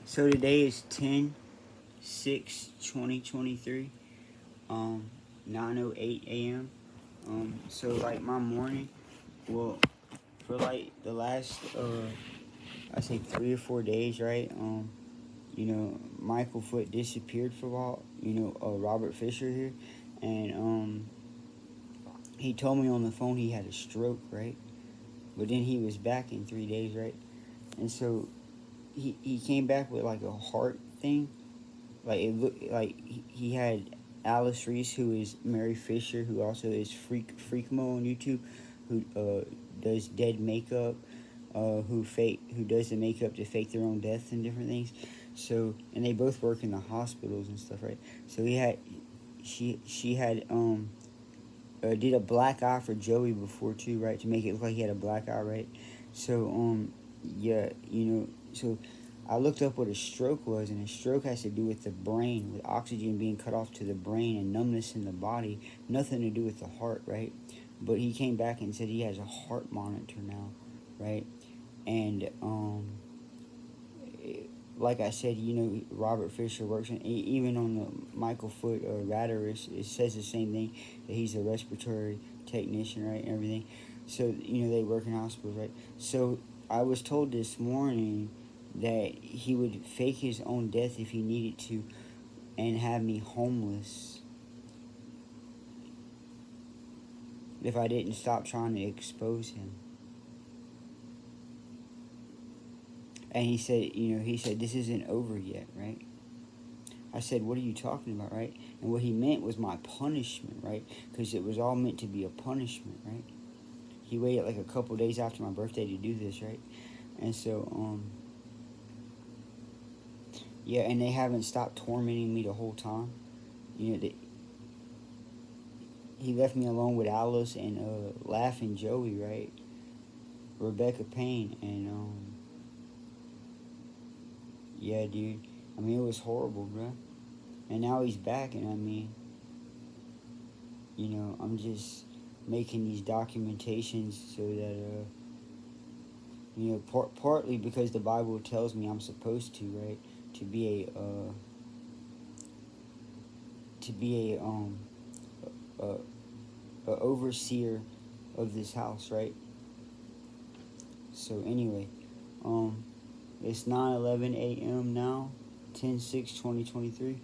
So today is 10/6/2023, 9:08 a.m. So like my morning, well, for like the last, I say 3 or 4 days, right? Michael Foot disappeared for a while. Robert Fisher here, and he told me on the phone he had a stroke, right? But then he was back in 3 days, right? And so he came back with like a heart thing. Like it looked like he had Alice Reese, who is Mary Fisher, who also is Freakmo on YouTube, who does dead makeup, who does the makeup to fake their own death and different things. So, and they both work in the hospitals and stuff, right? So she had did a black eye for Joey before too, right? To make it look like he had a black eye, right? So yeah, so I looked up what a stroke was, and a stroke has to do with the brain, with oxygen being cut off to the brain and numbness in the body, nothing to do with the heart, right? But he came back and said he has a heart monitor now, right? And like I said, Robert Fisher works in, even on the Michael Foot or Radaris, it says the same thing, that he's a respiratory technician, right, and everything. So, they work in hospitals, right? So I was told this morning that he would fake his own death if he needed to and have me homeless if I didn't stop trying to expose him. And he said, this isn't over yet, right? I said, what are you talking about, right? And what he meant was my punishment, right? Because it was all meant to be a punishment, right? He waited like a couple days after my birthday to do this, right? And so, yeah, and they haven't stopped tormenting me the whole time. He left me alone with Alice and Laughing Joey, right? Rebecca Payne, and yeah, dude. I mean, it was horrible, bro. And now he's back, and I mean, I'm just making these documentations so that partly because the Bible tells me I'm supposed to, right, to be a overseer of this house, right? So anyway, it's 9:11 a.m. now, 10/6/2023.